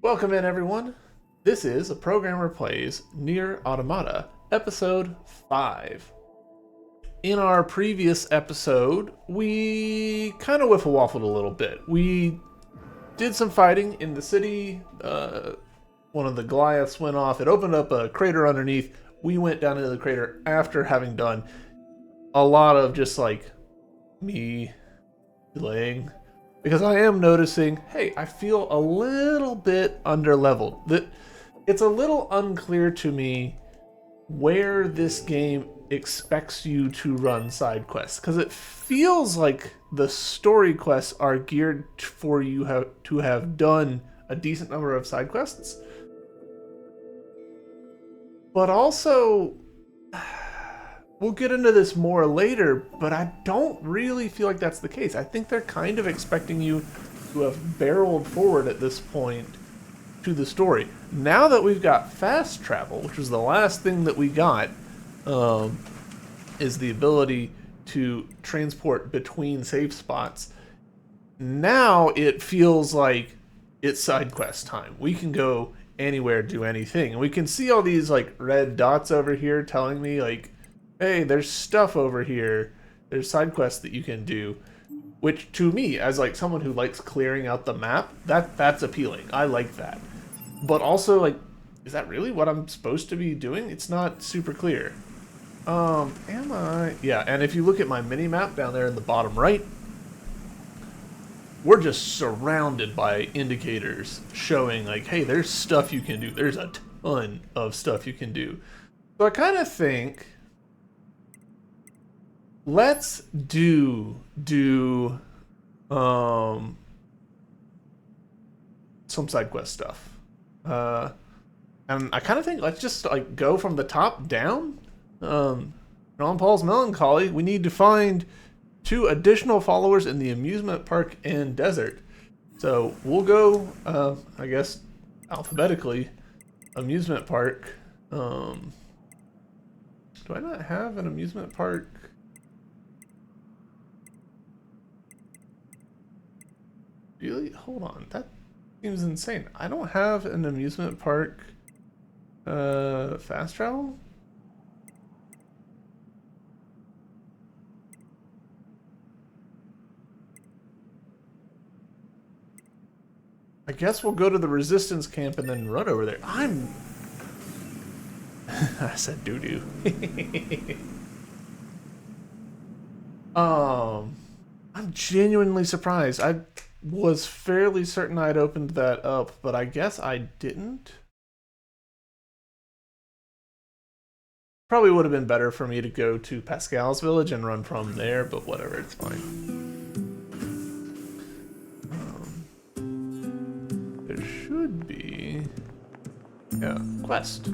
Welcome in, everyone. This is A Programmer Plays Nier Automata, Episode 5. In our previous episode, we kind of wiffle-waffled a little bit. We did some fighting in the city. One of the Goliaths went off. It opened up a crater underneath. We went down into the crater after having done a lot of just like me delaying. Because I am noticing, hey, I feel a little bit underleveled. It's a little unclear to me where this game expects you to run side quests. Because it feels like the story quests are geared for you to have done a decent number of side quests. But also, we'll get into this more later, but I don't really feel like that's the case. I think they're kind of expecting you to have barreled forward at this point to the story. Now that we've got fast travel, which was the last thing that we got, is the ability to transport between save spots. Now it feels like it's side quest time. We can go anywhere, do anything. And we can see all these like red dots over here telling me like, hey, there's stuff over here. There's side quests that you can do, which to me, as like someone who likes clearing out the map, that's appealing. I like that. But also, like, is that really what I'm supposed to be doing? It's not super clear. Am I? Yeah, and if you look at my mini map down there in the bottom right, we're just surrounded by indicators showing like, hey, there's stuff you can do. There's a ton of stuff you can do. So I kind of think let's do some side quest stuff. And I kind of think let's just like go from the top down. Ron Paul's Melancholy. We need to find 2 additional followers in the amusement park and desert. So we'll go, I guess, alphabetically. Amusement park. Do I not have an amusement park? Really? Hold on. That seems insane. I don't have an amusement park fast travel? I guess we'll go to the resistance camp and then run over there. I said doo-doo. I'm genuinely surprised. I was fairly certain I'd opened that up, but I guess I didn't. Probably would have been better for me to go to Pascal's village and run from there, but whatever, it's fine. There should be... yeah, quest.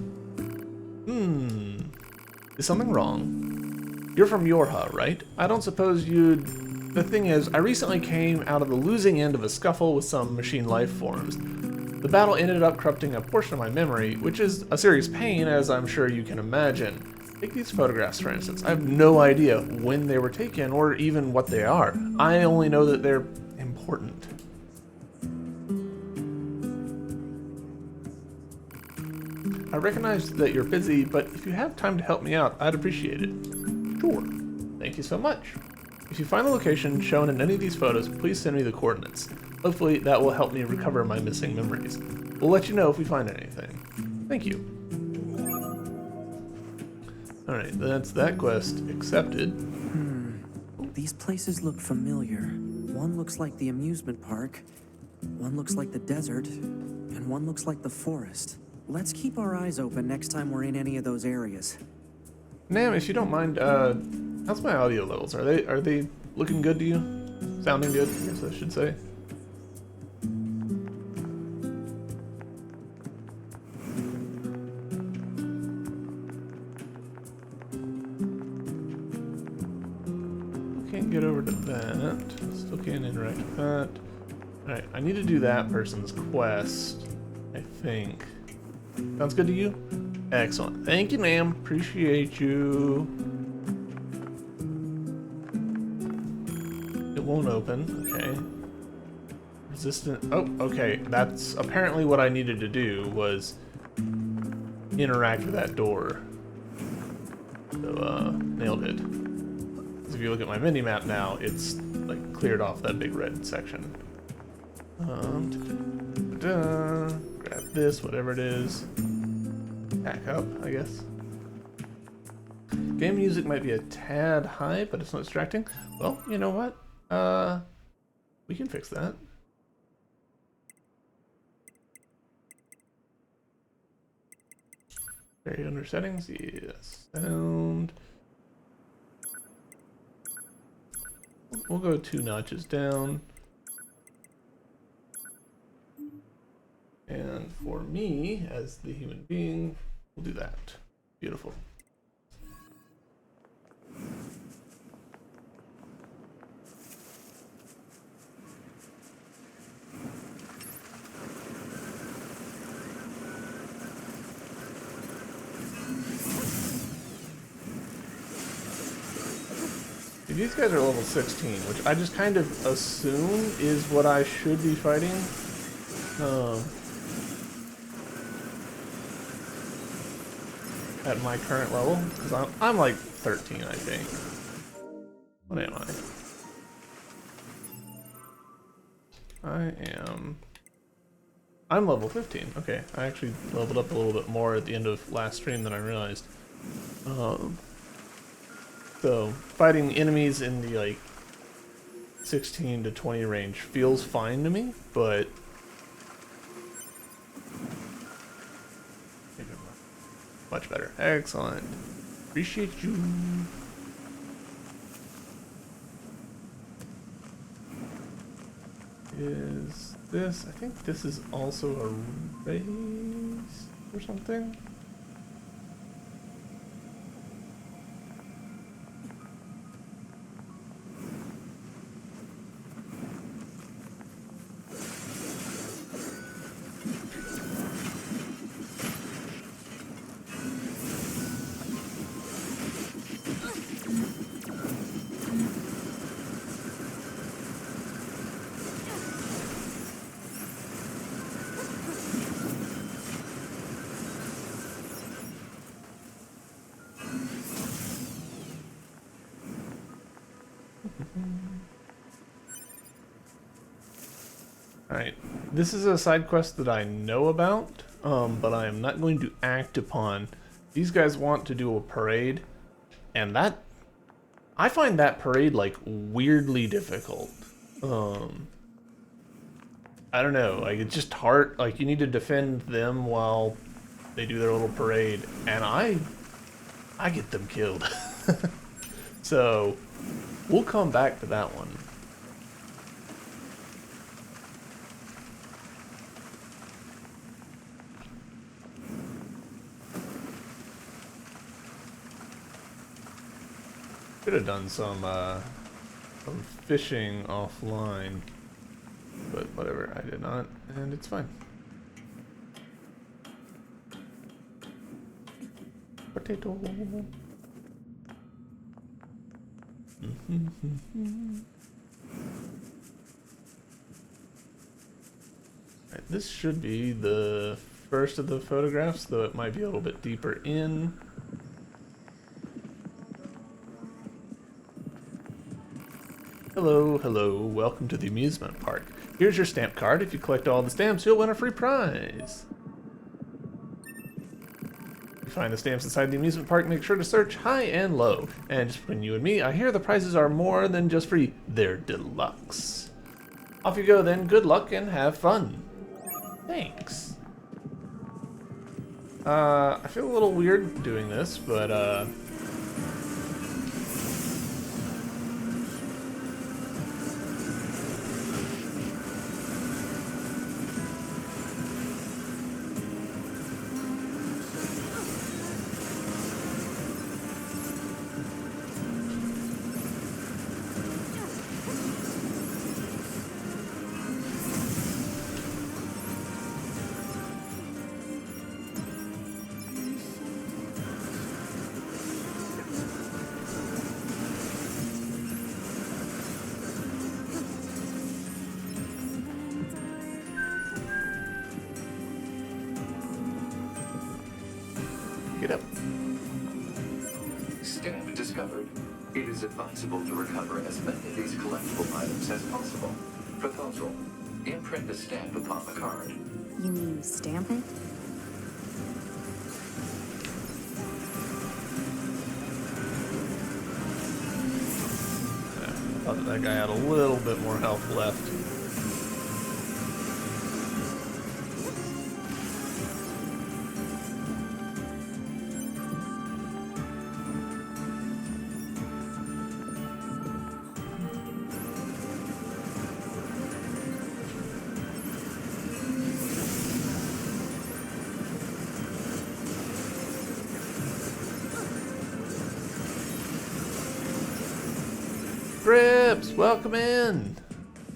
Is something wrong? You're from Yorha, right? I don't suppose you'd... The thing is, I recently came out of the losing end of a scuffle with some machine life forms. The battle ended up corrupting a portion of my memory, which is a serious pain, as I'm sure you can imagine. Take these photographs, for instance. I have no idea when they were taken, or even what they are. I only know that they're important. I recognize that you're busy, but if you have time to help me out, I'd appreciate it. Sure. Thank you so much. If you find the location shown in any of these photos, please send me the coordinates. Hopefully that will help me recover my missing memories. We'll let you know if we find anything. Thank you. Alright, that's that quest accepted. These places look familiar. One looks like the amusement park, one looks like the desert, and one looks like the forest. Let's keep our eyes open next time we're in any of those areas. Nam, if you don't mind, how's my audio levels? Are they looking good to you? Sounding good, I guess I should say. Can't get over to that. Still can't interact with that. Alright, I need to do that person's quest, I think. Sounds good to you? Excellent. Thank you, ma'am. Appreciate you. It won't open. Okay. Resistant. Oh, okay. That's apparently what I needed to do was interact with that door. So, nailed it. Because if you look at my mini-map now, it's like cleared off that big red section. Grab this, whatever it is. Back up, I guess. Game music might be a tad high, but it's not distracting. Well, you know what? We can fix that. Very under settings, yes. Sound. We'll go 2 notches down. And for me, as the human being, we'll do that. Beautiful. See, these guys are level 16, which I just kind of assume is what I should be fighting. At my current level, because I'm like 13, I think. What am I? I'm level 15. Okay, I actually leveled up a little bit more at the end of last stream than I realized. So fighting enemies in the like 16 to 20 range feels fine to me, but much better. Excellent. Appreciate you. Is this? I think this is also a race or something. Alright, this is a side quest that I know about, but I am not going to act upon. These guys want to do a parade, and I find that parade, like, weirdly difficult. I don't know, like, it's just hard, like, you need to defend them while they do their little parade, and I get them killed. So, we'll come back to that one. Could have done some fishing offline, but whatever, I did not, and it's fine. Potato. Right, this should be the first of the photographs, though it might be a little bit deeper in. Hello, hello, welcome to the amusement park. Here's your stamp card. If you collect all the stamps, you'll win a free prize. If you find the stamps inside the amusement park, make sure to search high and low. And just between you and me, I hear the prizes are more than just free. They're deluxe. Off you go then, good luck and have fun. Thanks. I feel a little weird doing this, but Get up. Stamp discovered. It is advisable to recover as many of these collectible items as possible. Proposal. Imprint the stamp upon the card. You mean stamp it? Thought that guy had a little bit more health left. Grips, welcome in.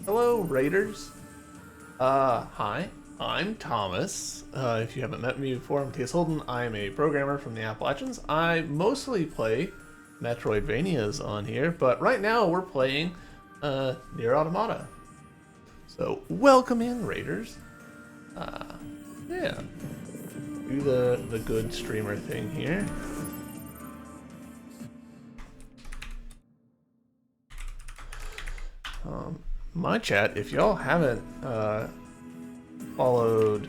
Hello, Raiders. Hi, I'm Thomas. If you haven't met me before, I'm T.S. Holden. I'm a programmer from the Appalachians. I mostly play Metroidvanias on here, but right now we're playing Nier Automata. So, welcome in, Raiders. Yeah. Do the good streamer thing here. My chat, if y'all haven't followed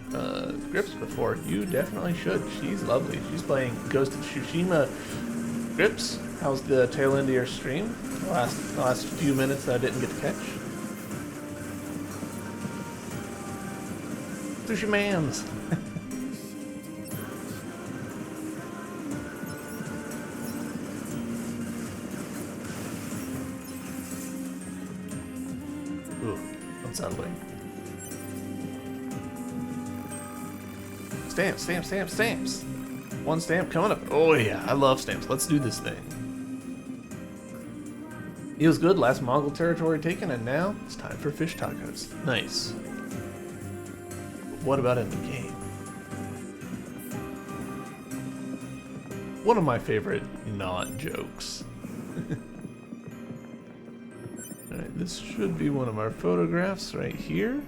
Grips before, you definitely should. She's lovely. She's playing Ghost of Tsushima. Grips, how's the tail end of your stream? The last few minutes that I didn't get to catch. Tsushimans. Ooh, unsettling. Stamps, stamps, stamps, stamps. One stamp coming up. Oh yeah, I love stamps. Let's do this thing. Feels good. Last Mongol territory taken, and now it's time for fish tacos. Nice. What about in the game? One of my favorite not jokes. Alright, this should be one of our photographs right here.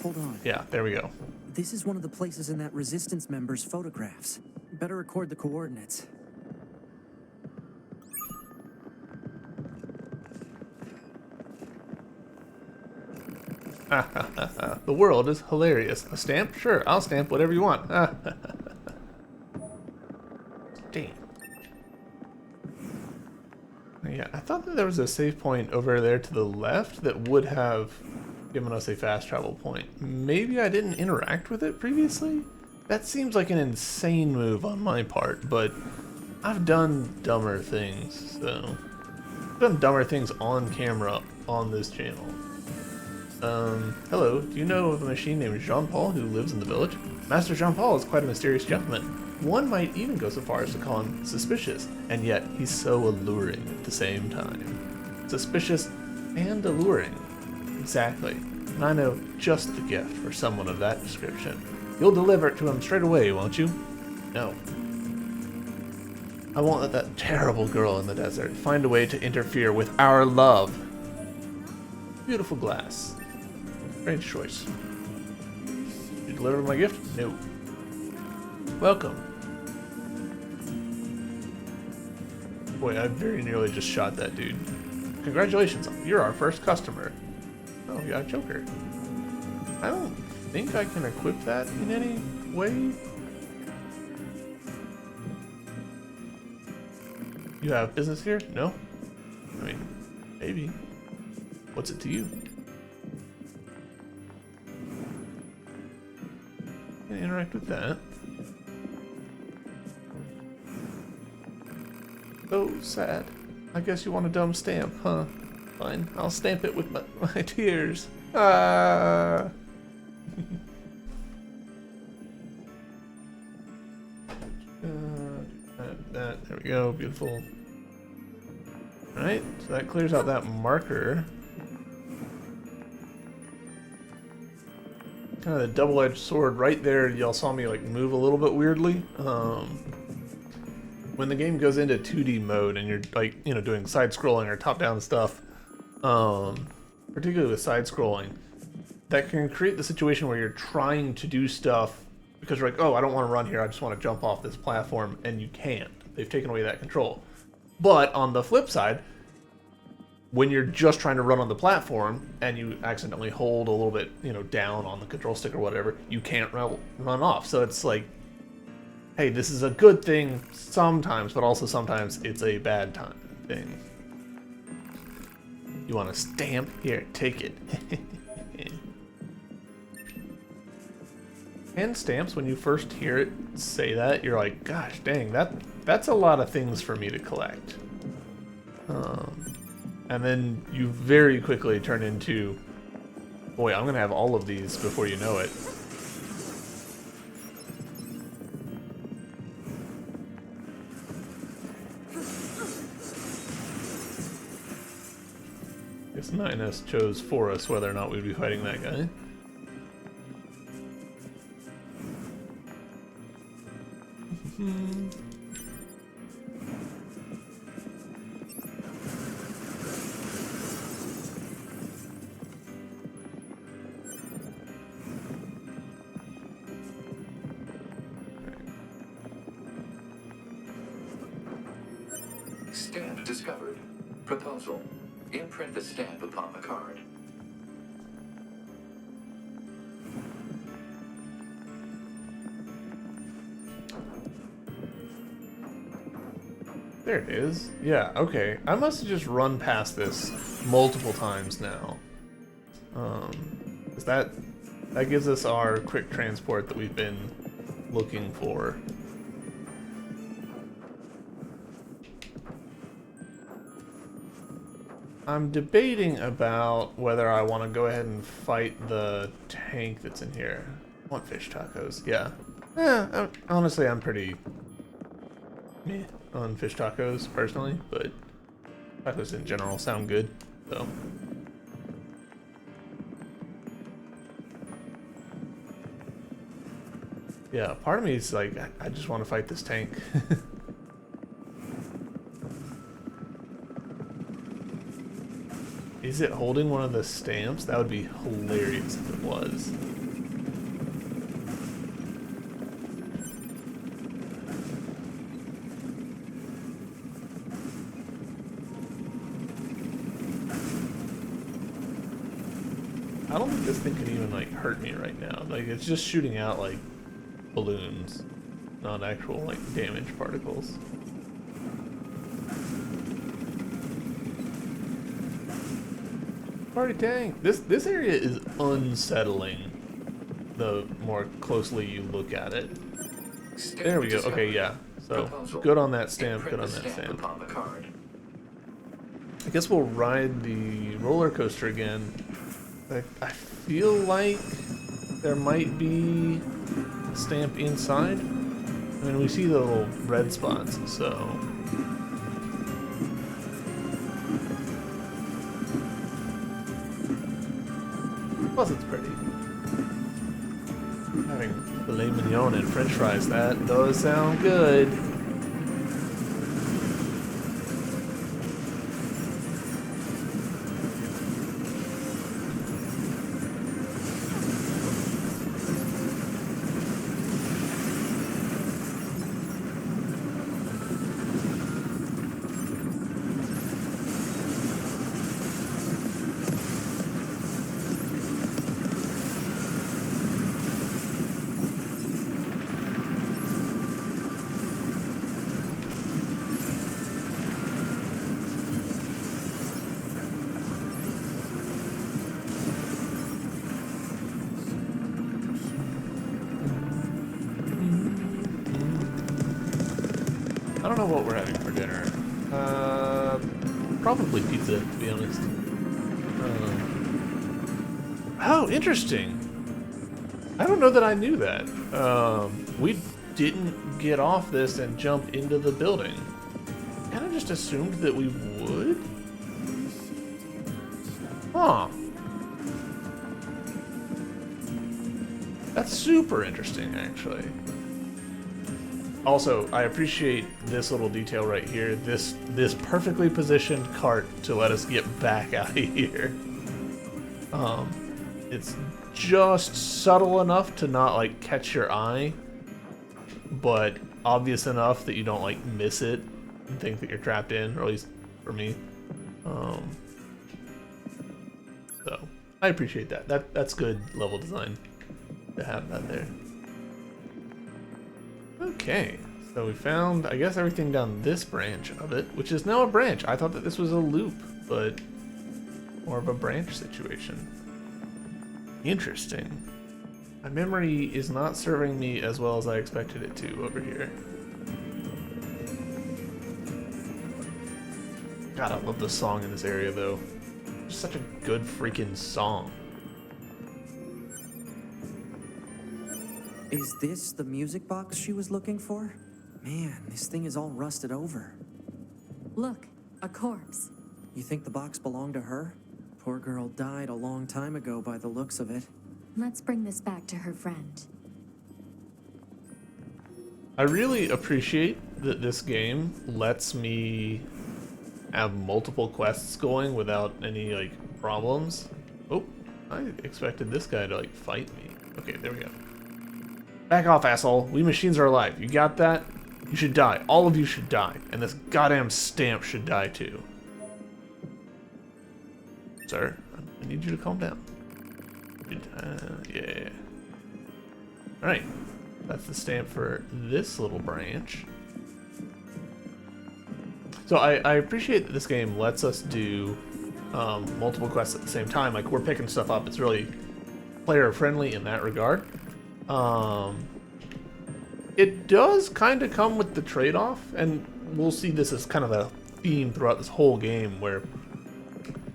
Hold on. Yeah, there we go. This is one of the places in that resistance member's photographs. Better record the coordinates. The world is hilarious. A stamp? Sure, I'll stamp whatever you want. Damn. Yeah, I thought that there was a save point over there to the left that would have given us a fast travel point. Maybe I didn't interact with it previously? That seems like an insane move on my part, but I've done dumber things, so... I've done dumber things on camera on this channel. Hello, do you know of a machine named Jean-Paul who lives in the village? Master Jean-Paul is quite a mysterious gentleman. One might even go so far as to call him suspicious, and yet he's so alluring at the same time. Suspicious and alluring. Exactly. And I know just the gift for someone of that description. You'll deliver it to him straight away, won't you? No. I won't let that terrible girl in the desert find a way to interfere with our love. Beautiful glass. Strange choice. You delivered my gift? No. Welcome. Boy, I very nearly just shot that dude. Congratulations, you're our first customer. Oh, we got a choker. I don't think I can equip that in any way. You have business here? No? I mean, maybe. What's it to you? Can I interact with that? So sad. I guess you want a dumb stamp, huh? Fine, I'll stamp it with my tears. Ah. There we go, beautiful. Alright, so that clears out that marker. Kind of the double-edged sword right there. Y'all saw me like move a little bit weirdly. When the game goes into 2D mode and you're like, you know, doing side-scrolling or top-down stuff, particularly with side-scrolling, that can create the situation where you're trying to do stuff because you're like, oh, I don't want to run here, I just want to jump off this platform, and you can't. They've taken away that control. But on the flip side, when you're just trying to run on the platform and you accidentally hold a little bit, you know, down on the control stick or whatever, you can't run off. So it's like, hey, this is a good thing sometimes, but also sometimes it's a bad thing. You want a stamp? Here, take it. And stamps, when you first hear it say that, you're like, gosh dang, that's a lot of things for me to collect. And then you very quickly turn into, boy, I'm gonna have all of these before you know it. Guess 9S chose for us whether or not we'd be fighting that guy. Stamp discovered. Proposal. Imprint the stamp upon the card. There it is. Yeah, okay. I must have just run past this multiple times now. 'Cause that gives us our quick transport that we've been looking for. I'm debating about whether I want to go ahead and fight the tank that's in here. I want fish tacos, yeah. Honestly, I'm pretty meh on fish tacos, personally, but tacos in general sound good, so. Yeah, part of me is like, I just want to fight this tank. Is it holding one of the stamps? That would be hilarious if it was. I don't think this thing can even like hurt me right now. Like it's just shooting out like balloons, not actual like damage particles. Party tank. This area is unsettling the more closely you look at it. There we go. Okay, yeah. So good on that stamp. Good on that stamp. I guess we'll ride the roller coaster again. I feel like there might be a stamp inside. I mean, we see the little red spots, so. Plus, it's pretty. Having filet mignon and french fries, that does sound good. I don't know what we're having for dinner. Probably pizza, to be honest. Oh, interesting. I don't know that I knew that. We didn't get off this and jump into the building. Kind of just assumed that we would. Huh. That's super interesting, actually. Also, I appreciate this little detail right here. This perfectly positioned cart to let us get back out of here. It's just subtle enough to not like catch your eye, but obvious enough that you don't like miss it and think that you're trapped in, or at least for me. So I appreciate that. That's good level design to have that there. Okay, so we found, I guess, everything down this branch of it, which is now a branch. I thought that this was a loop, but more of a branch situation. Interesting. My memory is not serving me as well as I expected it to over here. God, I love the song in this area, though. It's such a good freaking song. Is this the music box she was looking for? Man, this thing is all rusted over. Look, a corpse. You think the box belonged to her? Poor girl died a long time ago by the looks of it. Let's bring this back to her friend. I really appreciate that this game lets me have multiple quests going without any, like, problems. Oh, I expected this guy to, like, fight me. Okay, there we go. Back off, asshole. We machines are alive. You got that? You should die. All of you should die. And this goddamn stamp should die, too. Sir, I need you to calm down. Yeah. Alright. That's the stamp for this little branch. So I appreciate that this game lets us do multiple quests at the same time. Like, we're picking stuff up. It's really player-friendly in that regard. It does kind of come with the trade-off, and we'll see this as kind of a theme throughout this whole game, where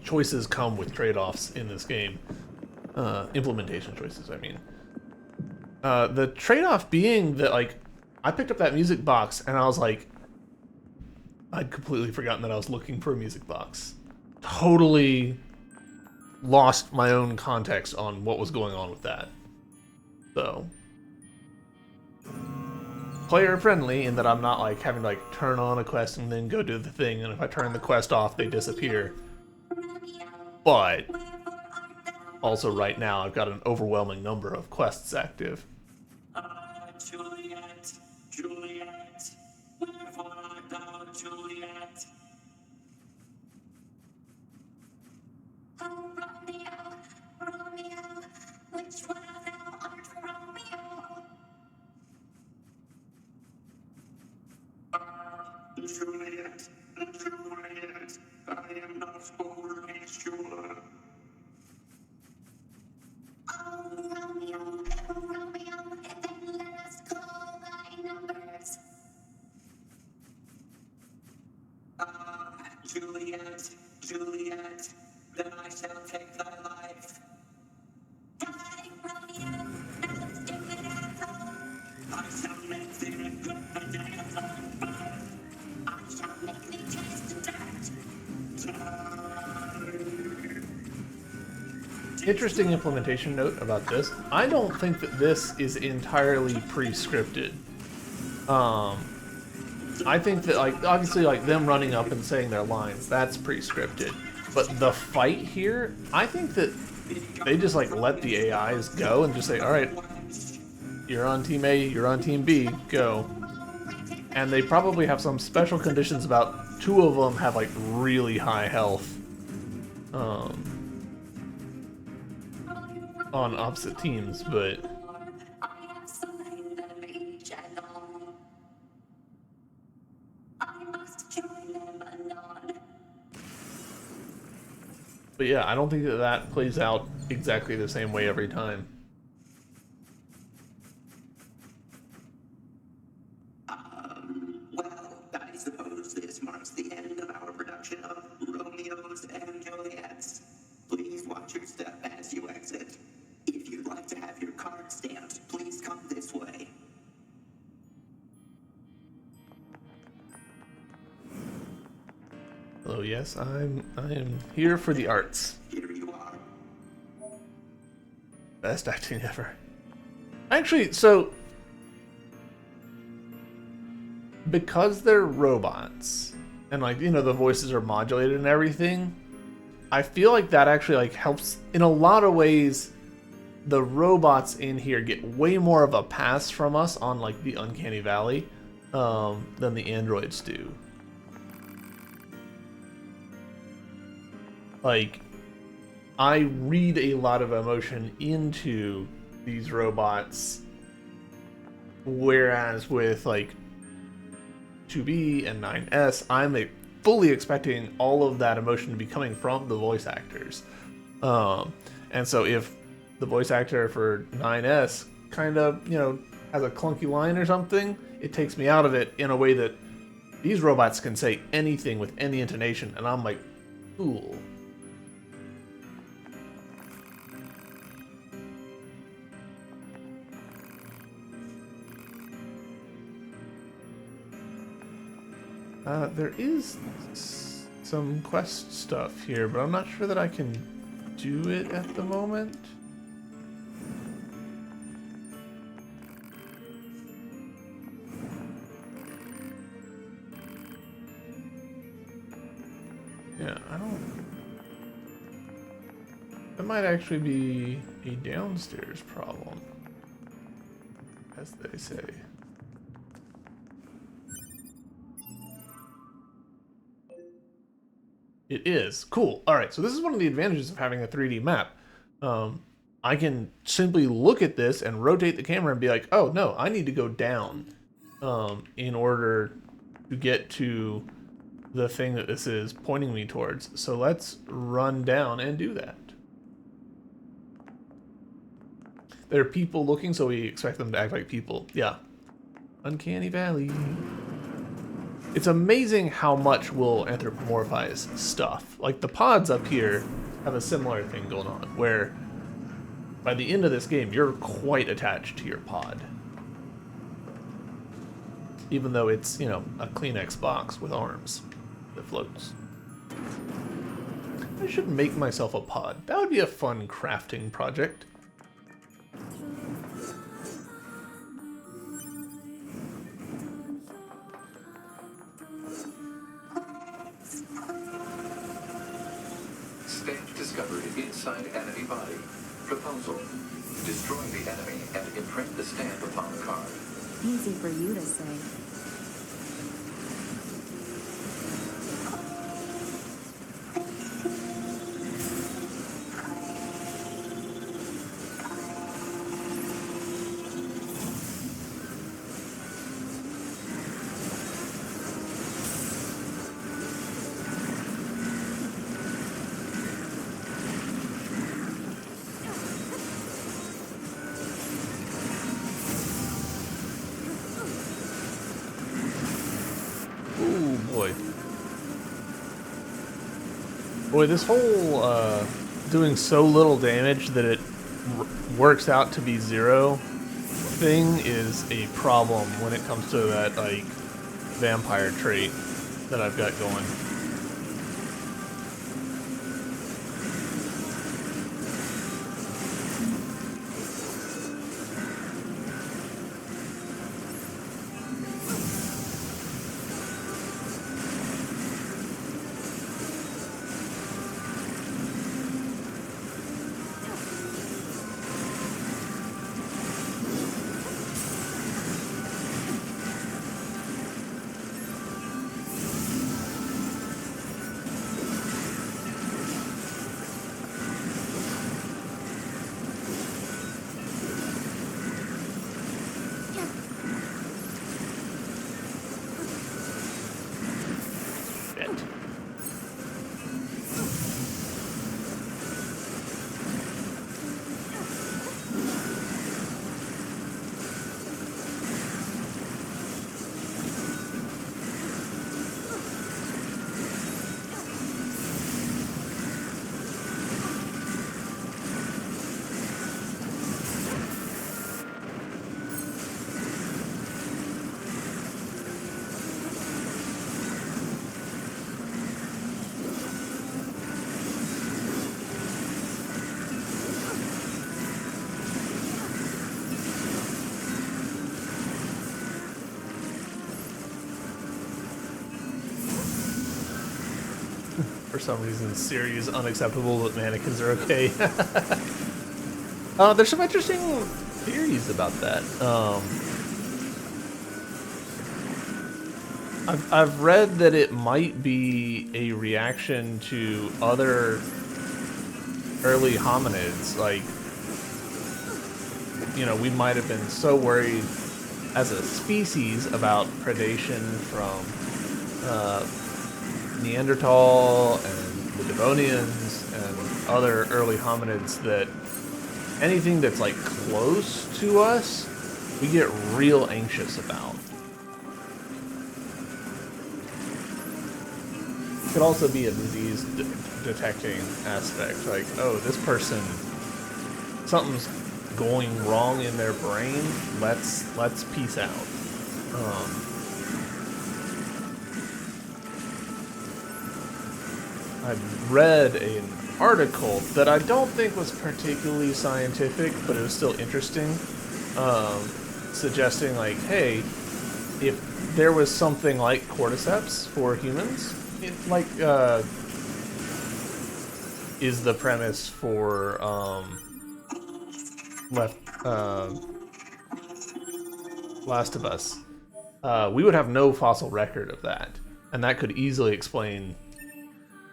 choices come with trade-offs in this game. Implementation choices, I mean. The trade-off being that, like, I picked up that music box, and I was like, I'd completely forgotten that I was looking for a music box. Totally lost my own context on what was going on with that. So, player friendly in that I'm not like having to like turn on a quest and then go do the thing, and if I turn the quest off they disappear. But also right now I've got an overwhelming number of quests active. Juliet, Juliet, wherefore art thou, Juliet? Oh, Romeo, Romeo, which one of thou art Romeo? Juliet, Juliet, I am not overly sure. Oh, Romeo, Romeo, then let us call thy numbers. Juliet, Juliet, then I shall take thy life. Die, Romeo, thou stupid asshole. I shall make thee regret the day of thy birth. I shall make thee taste dirt. Interesting implementation note about this. I don't think that this is entirely pre-scripted. I think that, like, obviously, like, them running up and saying their lines, that's pre-scripted. But the fight here, I think that they just, like, let the AIs go and just say, alright, you're on Team A, you're on Team B, go. And they probably have some special conditions about two of them have, like, really high health. On opposite teams, but I have slain them each and all. I must join them anon. but yeah, I don't think that that plays out exactly the same way every time. Well, I suppose this marks the end of our production of Romeos and Juliets. Please watch your step as you exit. If you'd like to have your card stamped, please come this way. Hello, yes, I am here for the arts. Here you are. Best acting ever. Actually, so because they're robots and, like, you know, the voices are modulated and everything, I feel like that actually, like, helps in a lot of ways the robots in here get way more of a pass from us on like the Uncanny Valley than the androids do. Like, I read a lot of emotion into these robots, whereas with like 2B and 9S, I'm fully expecting all of that emotion to be coming from the voice actors. And so if the voice actor for 9S kind of, you know, has a clunky line or something, it takes me out of it in a way that these robots can say anything with any intonation, and I'm like, cool. There is some quest stuff here, but I'm not sure that I can do it at the moment. Yeah, I don't... That might actually be a downstairs problem, as they say. It is. Cool. Alright, so this is one of the advantages of having a 3D map. I can simply look at this and rotate the camera and be like, oh no, I need to go down in order to get to the thing that this is pointing me towards. So let's run down and do that. There are people looking, so we expect them to act like people. Yeah. Uncanny Valley. It's amazing how much we'll anthropomorphize stuff. Like the pods up here have a similar thing going on, where by the end of this game, you're quite attached to your pod. Even though it's, you know, a Kleenex box with arms that floats. I should make myself a pod. That would be a fun crafting project. Stamp discovered inside enemy body. Proposal: destroy the enemy and imprint the stamp upon the card. Easy for you to say. Boy, this whole doing so little damage that it works out to be zero thing is a problem when it comes to that, like, vampire trait that I've got going. For some reason, Siri is unacceptable, but mannequins are okay. There's some interesting theories about that. I've read that it might be a reaction to other early hominids. Like, you know, we might have been so worried as a species about predation from Neanderthal and the Devonians and other early hominids that anything that's like close to us, we get real anxious about. Could also be a disease detecting aspect, like, oh, this person, something's going wrong in their brain. Let's peace out. I read an article that I don't think was particularly scientific, but it was still interesting, suggesting like, hey, if there was something like cordyceps for humans, like is the premise for Last of Us, we would have no fossil record of that, and that could easily explain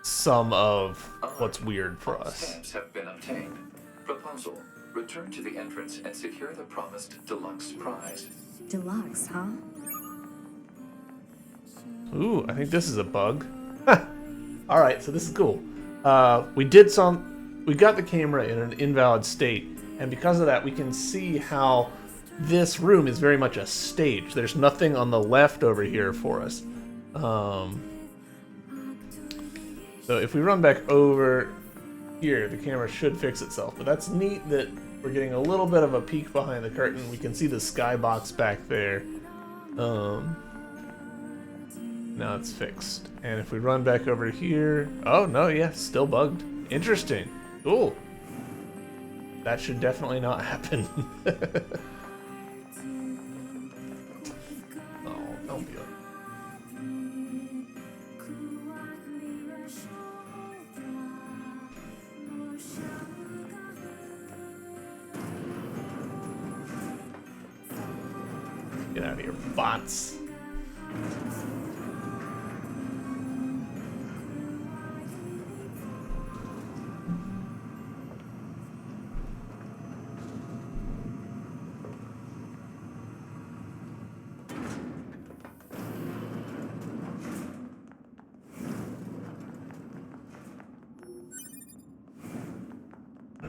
some of what's weird for us. Stamps have been obtained. Proposal: return to the entrance and secure the promised deluxe prize. Deluxe, huh? Ooh, I think this is a bug. All right, so this is cool. We got the camera in an invalid state, and because of that, we can see how this room is very much a stage. There's nothing on the left over here for us. So if we run back over here, the camera should fix itself. But that's neat that we're getting a little bit of a peek behind the curtain. We can see the skybox back there. Now it's fixed. And if we run back over here... Oh, no, yeah, still bugged. Interesting. Cool. That should definitely not happen. Oh, don't be like... Get out of here, bots.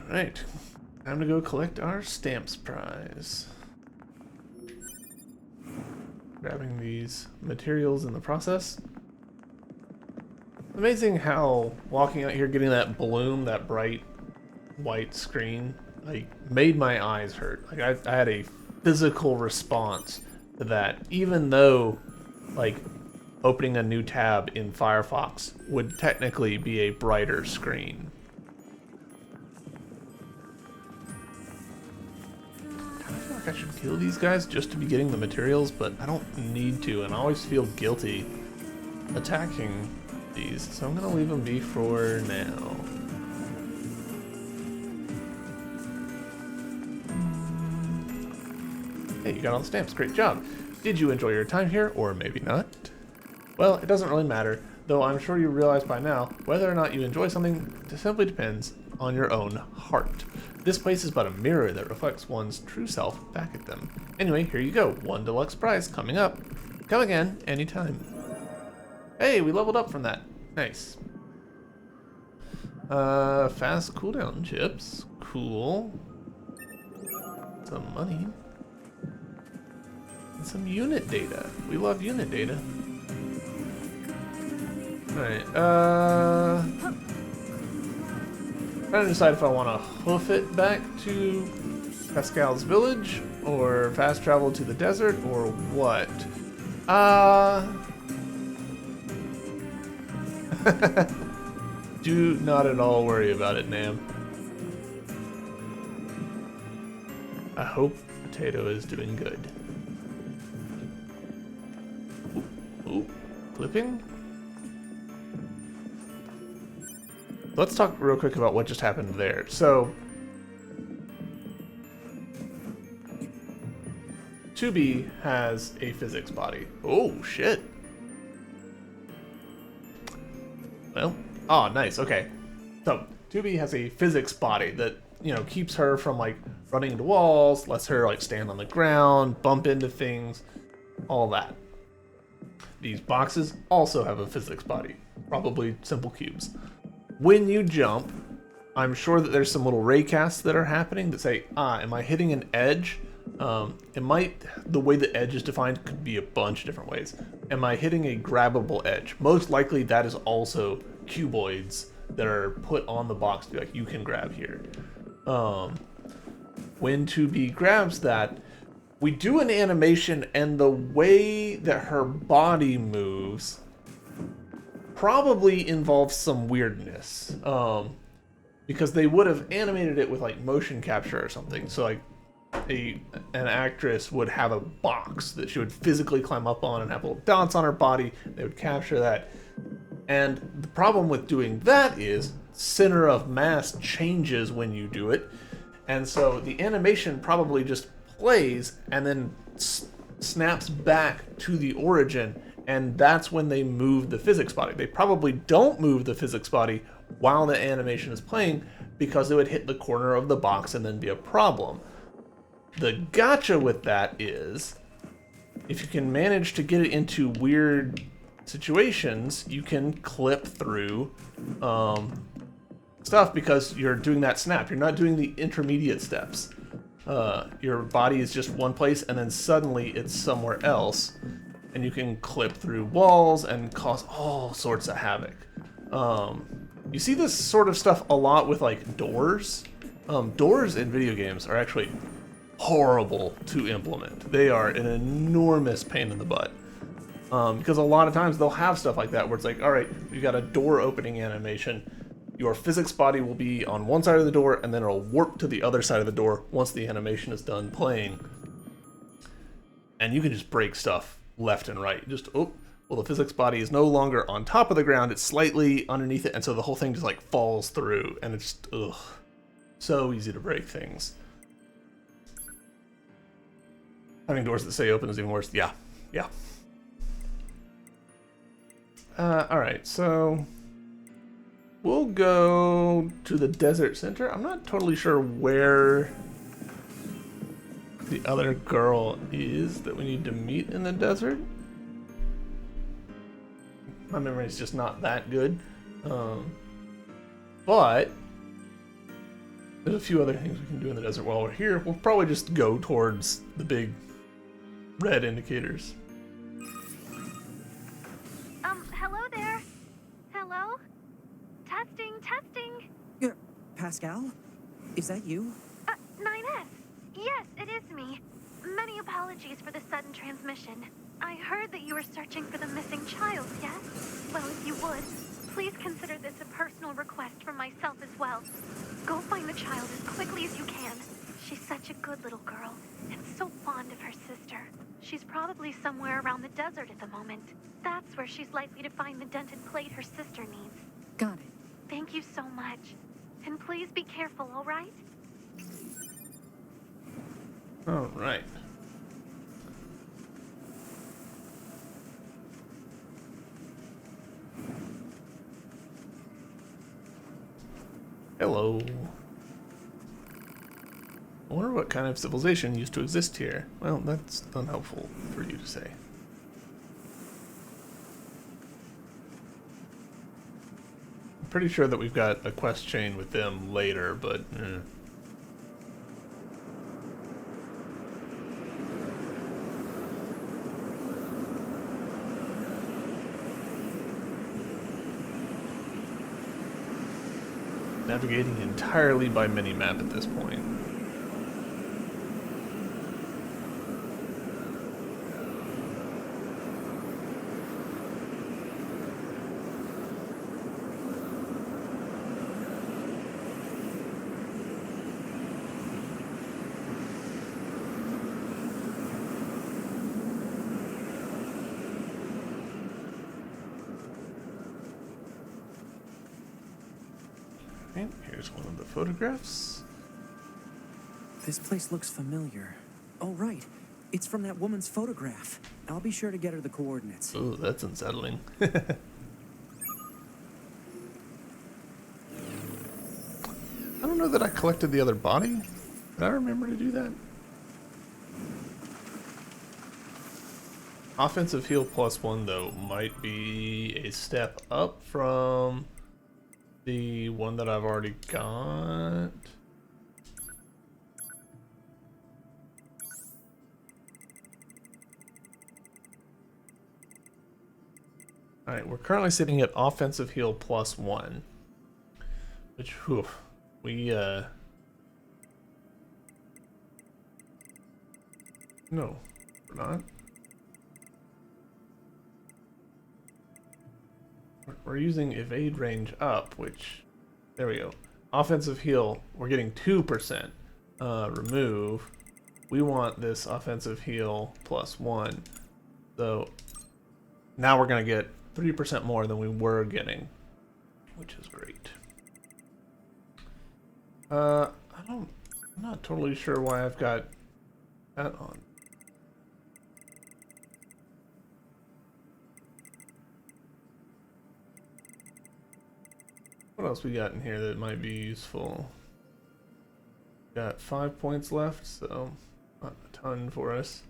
Alright, time to go collect our stamps prize. Grabbing these materials in the process. Amazing how walking out here, getting that bloom, that bright white screen, like, made my eyes hurt. Like, I had a physical response to that, even though, like, opening a new tab in Firefox would technically be a brighter screen. I should kill these guys just to be getting the materials, but I don't need to, and I always feel guilty attacking these, so I'm gonna leave them be for now. Hey, you got all the stamps, great job. Did you enjoy your time here, or maybe not? Well, it doesn't really matter, though I'm sure you realize by now, whether or not you enjoy something simply depends on your own heart. This place is but a mirror that reflects one's true self back at them. Anyway, here you go. One deluxe prize coming up. Come again, anytime. Hey, we leveled up from that. Nice. Fast cooldown chips. Cool. Some money. And some unit data. We love unit data. Alright, trying to decide if I want to hoof it back to Pascal's village, or fast travel to the desert, or what? Do not at all worry about it, Nam. I hope Potato is doing good. Ooh, clipping? Let's talk real quick about what just happened there. So, 2B has a physics body. Oh, shit. Well, oh, nice, okay. So, 2B has a physics body that, you know, keeps her from, like, running into walls, lets her, like, stand on the ground, bump into things, all that. These boxes also have a physics body, probably simple cubes. When you jump, I'm sure that there's some little raycasts that are happening that say, am I hitting an edge? The way the edge is defined could be a bunch of different ways. Am I hitting a grabbable edge? Most likely that is also cuboids that are put on the box to be like, you can grab here. When 2B grabs that, we do an animation, and the way that her body moves probably involves some weirdness. Because they would have animated it with like motion capture or something. So like an actress would have a box that she would physically climb up on and have little dots on her body. They would capture that. And the problem with doing that is center of mass changes when you do it. And so the animation probably just plays and then snaps back to the origin, and that's when they move the physics body. They probably don't move the physics body while the animation is playing because it would hit the corner of the box and then be a problem. The gotcha with that is if you can manage to get it into weird situations, you can clip through stuff because you're doing that snap. You're not doing the intermediate steps. Your body is just one place and then suddenly it's somewhere else, and you can clip through walls and cause all sorts of havoc. You see this sort of stuff a lot with like doors. Doors in video games are actually horrible to implement. They are an enormous pain in the butt. Because a lot of times they'll have stuff like that where it's like, all right, you got a door opening animation. Your physics body will be on one side of the door, and then it'll warp to the other side of the door once the animation is done playing. And you can just break stuff left and right. Just, well, the physics body is no longer on top of the ground, it's slightly underneath it, and so the whole thing just like falls through, and it's just, so easy to break things. Having doors that say open is even worse. Yeah. Alright, so we'll go to the desert center. I'm not totally sure where the other girl is that we need to meet in the desert. My memory is just not that good. But there's a few other things we can do in the desert while we're here. We'll probably just go towards the big red indicators. Hello there. Hello? Testing. Pascal? Is that you? 9S. Yes, it is me. Many apologies for the sudden transmission. I heard that you were searching for the missing child, yes? Well, if you would, please consider this a personal request from myself as well. Go find the child as quickly as you can. She's such a good little girl, and so fond of her sister. She's probably somewhere around the desert at the moment. That's where she's likely to find the dented plate her sister needs. Got it. Thank you so much. And please be careful, all right? All right. Hello. I wonder what kind of civilization used to exist here. Well, that's unhelpful for you to say. I'm pretty sure that we've got a quest chain with them later, but navigating entirely by minimap at this point. And here's one of the photographs. This place looks familiar. Oh, right. It's from that woman's photograph. I'll be sure to get her the coordinates. Ooh, that's unsettling. I don't know that I collected the other body. Did I remember to do that? Offensive heal +1 though might be a step up from the one that I've already got. Alright, we're currently sitting at offensive heal +1. Which, whew, we, no, we're not. We're using evade range up, which, there we go. Offensive heal, we're getting 2%. Remove. We want this offensive heal +1. So now we're going to get 3% more than we were getting, which is great. I'm not totally sure why I've got that on. What else we got in here that might be useful? Got 5 points left, so not a ton for us.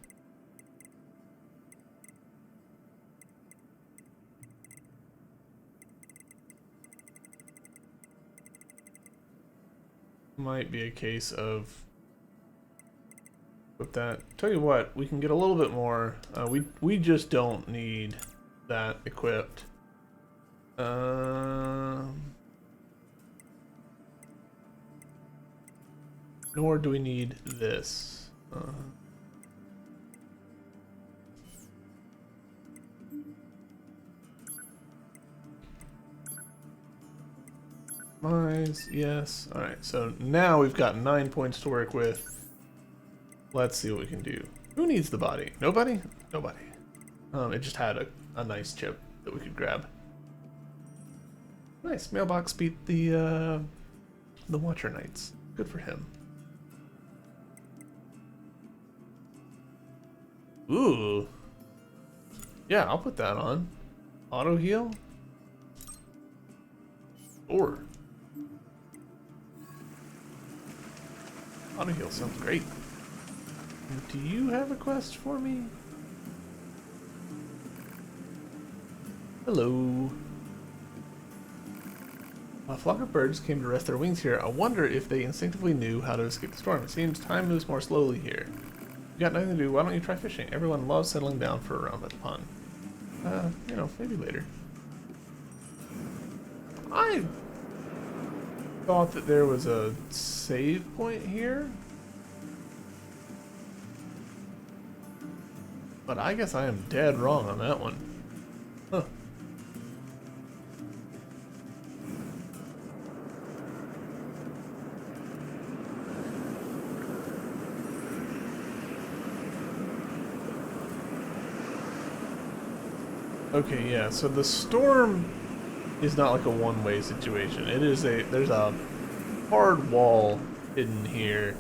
Might be a case of with that. Tell you what, we can get a little bit more. We just don't need that equipped. Nor do we need this. Yes. Alright, so now we've got 9 points to work with. Let's see what we can do. Who needs the body? Nobody? Nobody. It just had a nice chip that we could grab. Nice. Mailbox beat the Watcher Knights. Good for him. Ooh. Yeah, I'll put that on. Auto heal? Or auto heal sounds great. Do you have a quest for me? Hello. A flock of birds came to rest their wings here. I wonder if they instinctively knew how to escape the storm. It seems time moves more slowly here. You got nothing to do, why don't you try fishing? Everyone loves settling down for a round by the pond. You know, maybe later. I thought that there was a save point here. But I guess I am dead wrong on that one. Huh. Okay, yeah, so the storm is not like a one-way situation. It is there's a hard wall hidden here.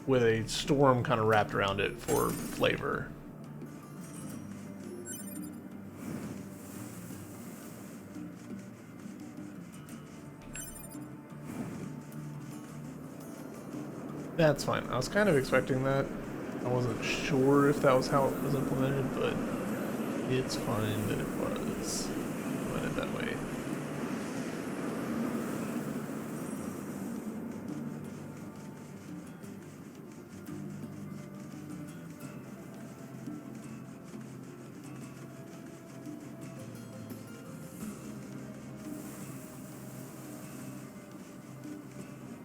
With a storm kind of wrapped around it for flavor. That's fine. I was kind of expecting that. I wasn't sure if that was how it was implemented, but it's fine that it was implemented that way.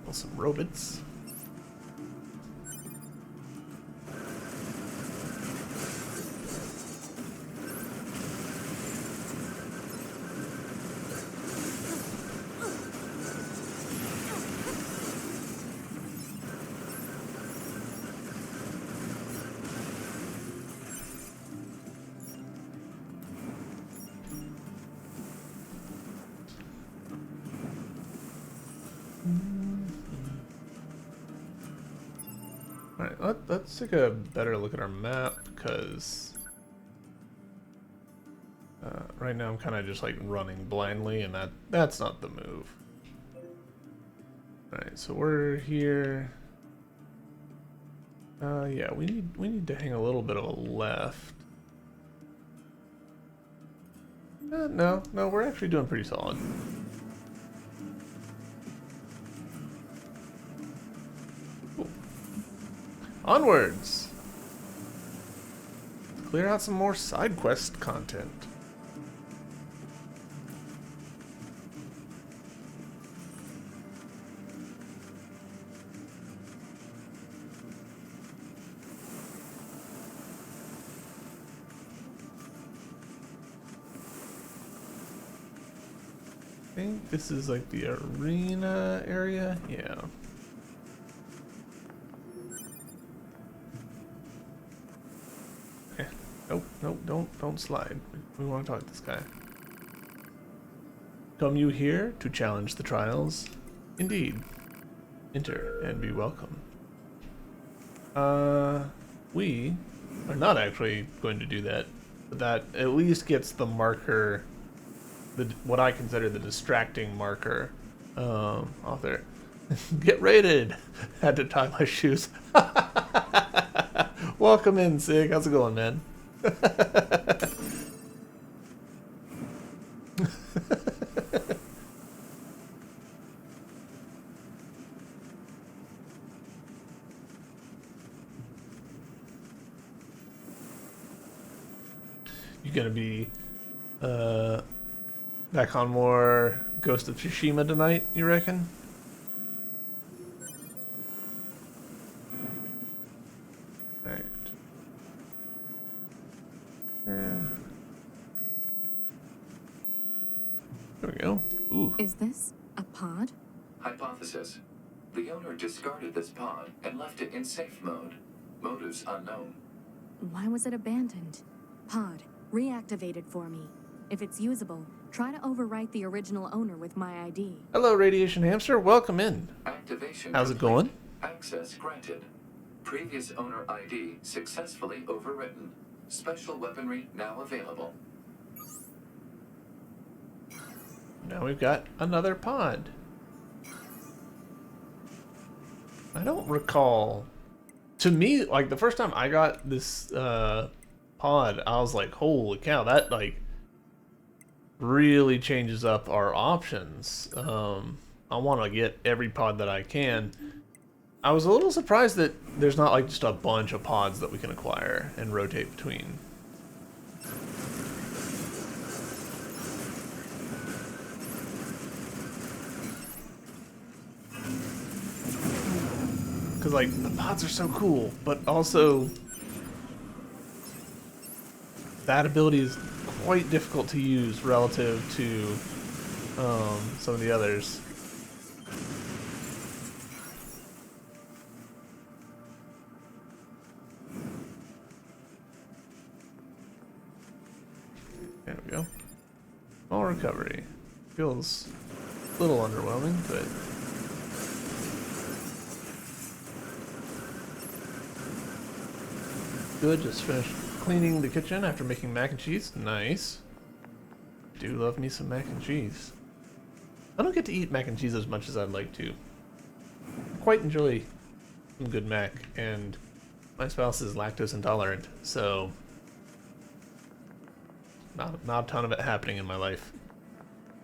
Well, some robots. Alright, let's take a better look at our map, because right now I'm kind of just like running blindly, and that's not the move. Alright, so we're here. Yeah, we need to hang a little bit of a left. No, we're actually doing pretty solid. Cool. Onwards! Clear out some more side quest content. I think this is like the arena area. Yeah. Okay. Nope, don't slide. We want to talk to this guy. Come you here to challenge the trials? Indeed. Enter and be welcome. We are not actually going to do that, but that at least gets the marker, what I consider the distracting marker, off there. Get raided! Had to tie my shoes. Welcome in, Sig. How's it going, man? You gonna be back on more Ghost of Tsushima tonight, you reckon? Alright. There we go. Ooh. Is this a pod? Hypothesis. The owner discarded this pod and left it in safe mode. Motives unknown. Why was it abandoned? Pod, reactivate it for me. If it's usable, try to overwrite the original owner with my ID. Hello, Radiation Hamster. Welcome in. Activation How's it complete. going? Access granted. Previous owner ID successfully overwritten. Special weaponry now available. Now we've got another pod. I don't recall. To me, like the first time I got this pod, I was like, holy cow, that like really changes up our options. I want to get every pod that I can. I was a little surprised that there's not like just a bunch of pods that we can acquire and rotate between. Because like the pods are so cool, but also that ability is quite difficult to use relative to some of the others. There we go. Small recovery. Feels a little underwhelming, but good. Just finished cleaning the kitchen after making mac and cheese. Nice. Do love me some mac and cheese. I don't get to eat mac and cheese as much as I'd like to. I quite enjoy some good mac, and my spouse is lactose intolerant, so not a ton of it happening in my life.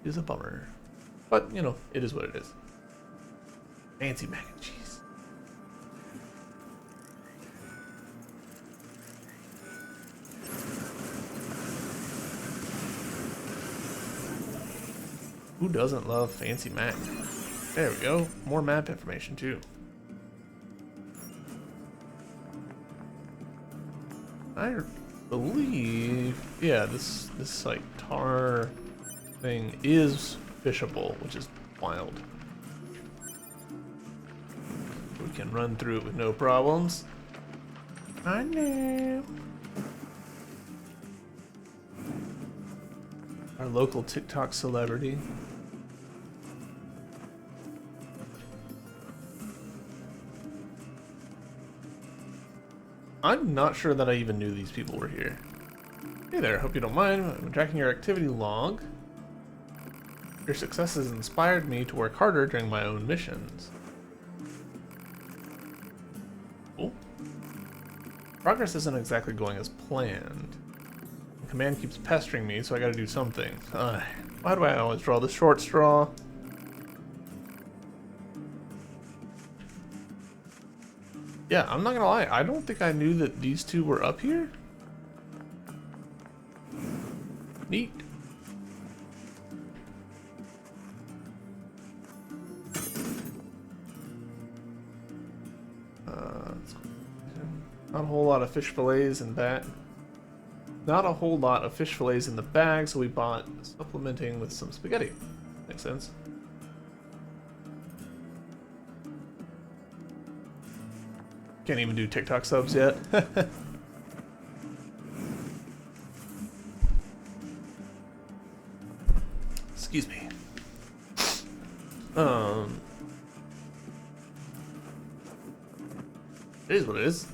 It is a bummer. But, you know, it is what it is. Fancy mac and cheese. Who doesn't love fancy mac? There we go. More map information too. I believe, yeah, this like tar thing is fishable, which is wild. We can run through it with no problems. I know. Our local TikTok celebrity. I'm not sure that I even knew these people were here. Hey there, hope you don't mind. I'm tracking your activity log. Your success has inspired me to work harder during my own missions. Cool. Progress isn't exactly going as planned. The command keeps pestering me, so I gotta do something. Why do I always draw the short straw? Yeah, I'm not gonna lie, I don't think I knew that these two were up here. Neat. Not a whole lot of fish fillets in that. Not a whole lot of fish fillets in the bag, so we bought supplementing with some spaghetti. Makes sense. Can't even do TikTok subs yet. Excuse me. It is what it is.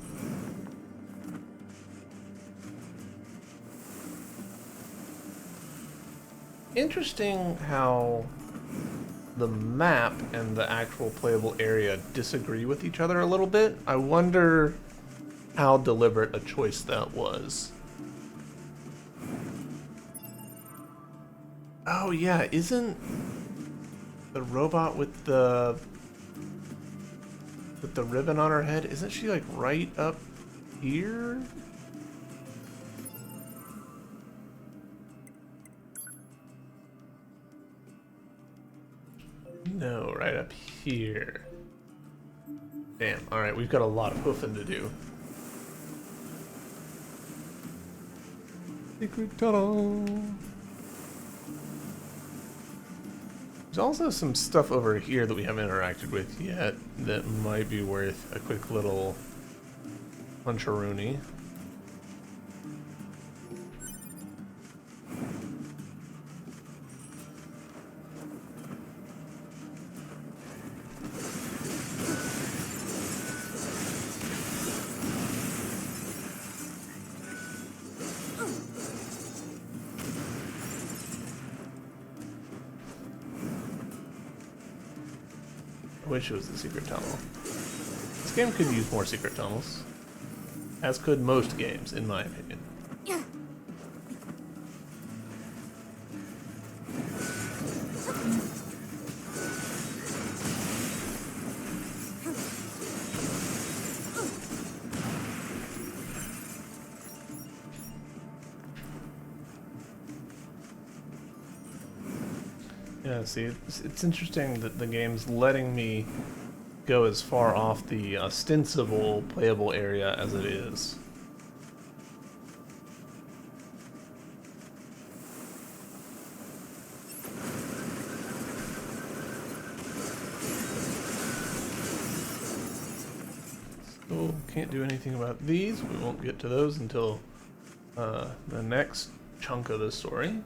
Interesting how the map and the actual playable area disagree with each other a little bit. I wonder how deliberate a choice that was. Oh yeah, isn't the robot with the ribbon on her head, isn't she like right up here? No, right up here. Damn, alright, we've got a lot of hoofing to do. Secret tunnel. There's also some stuff over here that we haven't interacted with yet that might be worth a quick little punch-a-rooney. I wish it was the secret tunnel. This game could use more secret tunnels. As could most games, in my opinion. Yeah, see, it's interesting that the game's letting me go as far off the ostensible playable area as it is. So, can't do anything about these. We won't get to those until the next chunk of the story.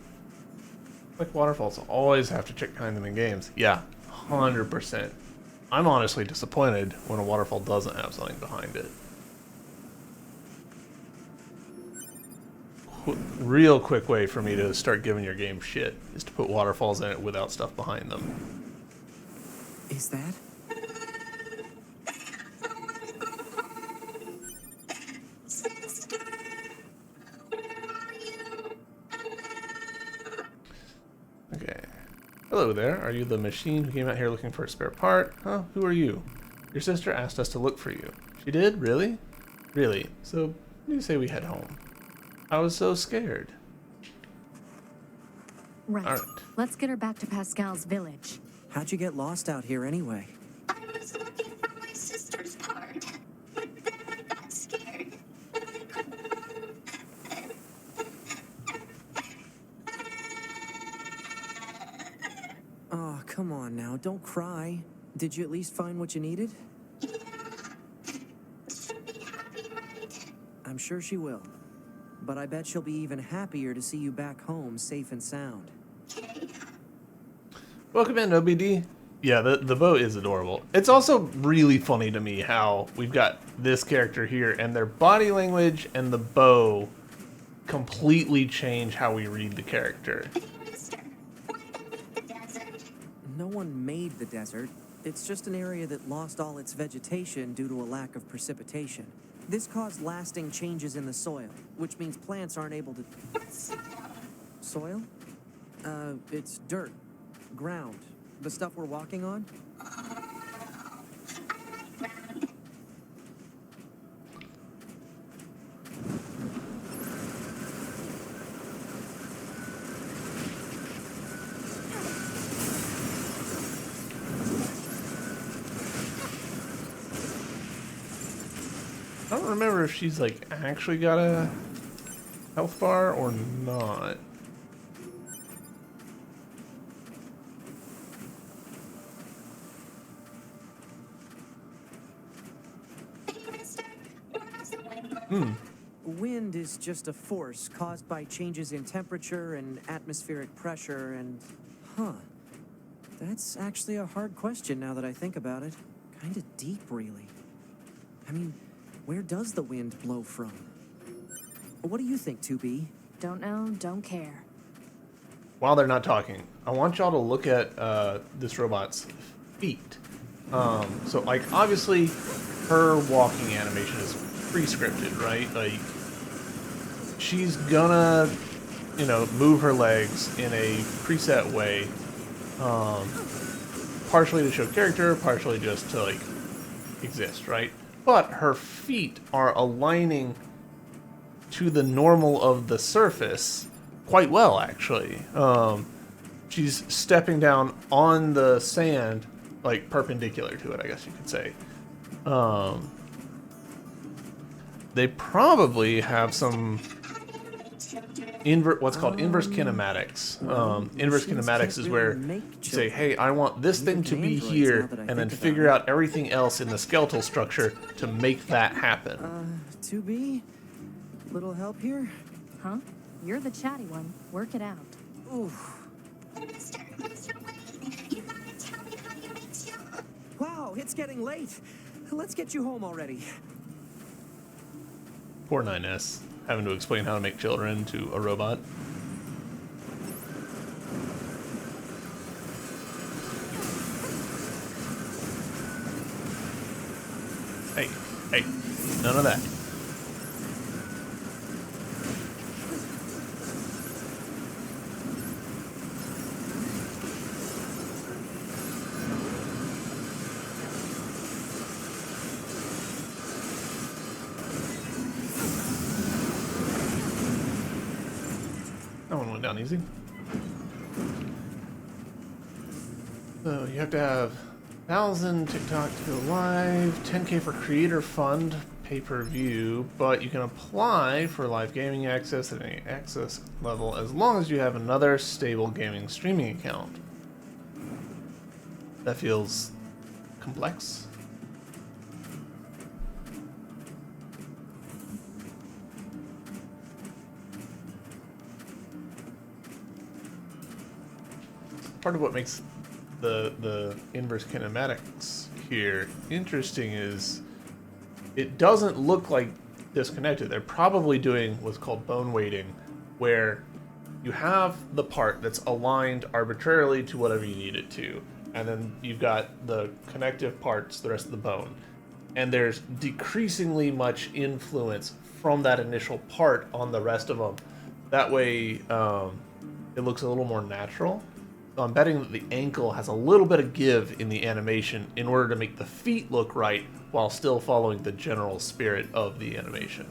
Like waterfalls, always have to check behind them in games. Yeah, 100%. I'm honestly disappointed when a waterfall doesn't have something behind it. Real quick way for me to start giving your game shit is to put waterfalls in it without stuff behind them. Is that? Okay. Hello there. Are you the machine who came out here looking for a spare part? Huh? Who are you? Your sister asked us to look for you. She did? Really? Really? So, you say we head home. I was so scared. Right. Alright. Let's get her back to Pascal's village. How'd you get lost out here anyway? I was looking for my sister's part, but then I got scared. Oh, come on now, don't cry. Did you at least find what you needed? She'll be happy, right? I'm sure she will. But I bet she'll be even happier to see you back home, safe and sound. Okay. Welcome in, OBD. Yeah, the bow is adorable. It's also really funny to me how we've got this character here and their body language and the bow completely change how we read the character. Mister, why the desert? No one made the desert. It's just an area that lost all its vegetation due to a lack of precipitation. This caused lasting changes in the soil, which means plants aren't able to... Soil? It's dirt, ground, the stuff we're walking on. I don't remember if she's like actually got a health bar or not. Wind is just a force caused by changes in temperature and atmospheric pressure and... Huh. That's actually a hard question now that I think about it. Kinda deep, really. I mean, where does the wind blow from? What do you think, 2B? Don't know, don't care. While they're not talking, I want y'all to look at this robot's feet. So, like, obviously, her walking animation is pre-scripted, right? Like, she's gonna, you know, move her legs in a preset way, partially to show character, partially just to, like, exist, right? But her feet are aligning to the normal of the surface quite well, actually. She's stepping down on the sand, like perpendicular to it, I guess you could say. They probably have some what's called inverse kinematics. Inverse kinematics is where you say, hey, I want this thing to be here, and then figure out everything else in the skeletal structure to make that happen. 2B? Little help here? Huh? You're the chatty one. Work it out. Oof. Mister, wait. You gotta tell me how you make your... Wow, it's getting late. Let's get you home already. Poor 9S, having to explain how to make children to a robot. Hey, hey, none of that. That one went down easy. So you have to have 1,000 TikTok to go live, 10K for creator fund, pay-per-view, but you can apply for live gaming access at any access level as long as you have another stable gaming streaming account. That feels complex. Part of what makes the inverse kinematics here interesting is it doesn't look like disconnected. They're probably doing what's called bone weighting, where you have the part that's aligned arbitrarily to whatever you need it to, and then you've got the connective parts, the rest of the bone, and there's decreasingly much influence from that initial part on the rest of them. That way, it looks a little more natural. I'm betting that the ankle has a little bit of give in the animation in order to make the feet look right while still following the general spirit of the animation.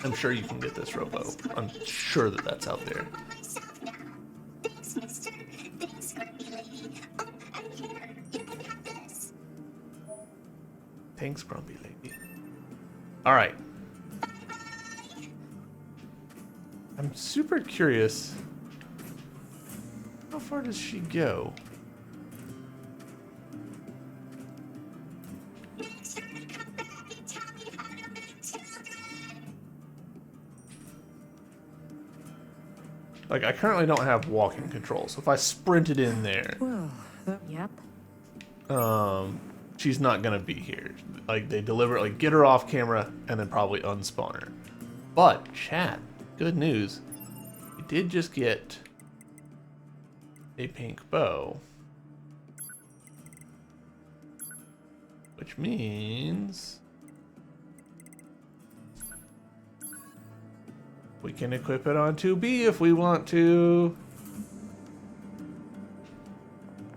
I'm sure you can get this robo. I'm sure that that's out there. myself now. Thanks, mister. Thanks for me, lady. Oh, and here, you can have this. Thanks, Grumpy Lady. Alright. I'm super curious. How far does she go? Make sure to come back and tell me how to make children. Like, I currently don't have walking control, so if I sprinted in there, Well, that Yep. she's not gonna be here. Like, they deliberately get her off camera and then probably unspawn her. But, chat, good news. We did just get a pink bow. Which means we can equip it on 2B if we want to.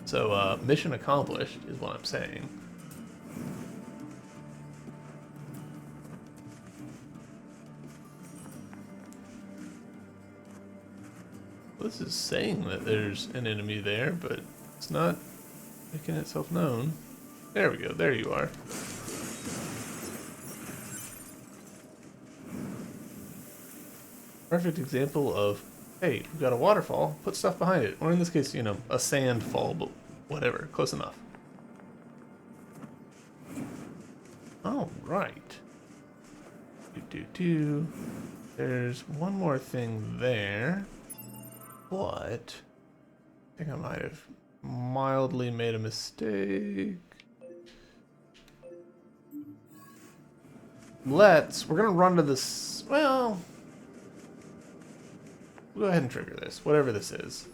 So, mission accomplished is what I'm saying. This is saying that there's an enemy there, but it's not making itself known. There we go, there you are. Perfect example of, hey, we've got a waterfall, put stuff behind it. Or in this case, you know, a sand fall, but whatever, close enough. Alright. There's one more thing there. But I think I might have mildly made a mistake. We're gonna run to this, well, we'll go ahead and trigger this, whatever this is.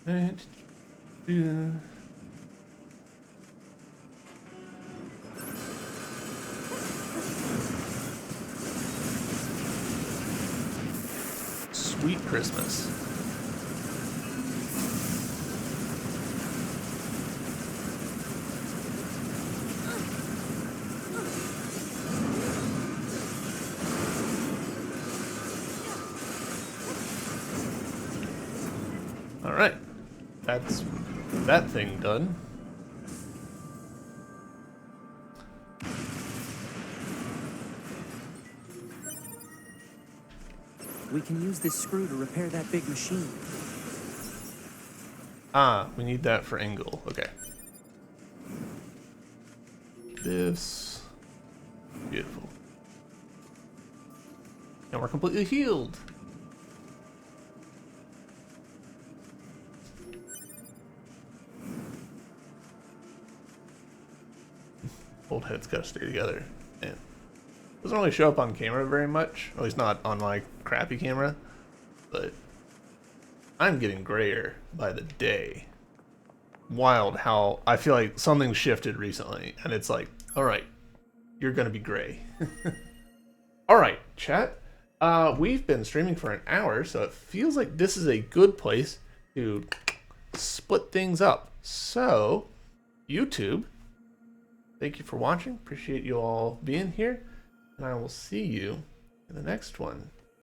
Right. Yeah. Sweet Christmas. All right. That's that thing done. we can use this screw to repair that big machine. Ah, we need that for Engel. Okay. This. Beautiful. And we're completely healed. Old heads gotta stay together. And doesn't really show up on camera very much. At least not on my crappy camera. But I'm getting grayer by the day. Wild how I feel like something shifted recently. And it's like, alright, you're gonna be gray. Alright, chat. We've been streaming for an hour, so it feels like this is a good place to split things up. So, YouTube, thank you for watching. Appreciate you all being here. And I will see you in the next one.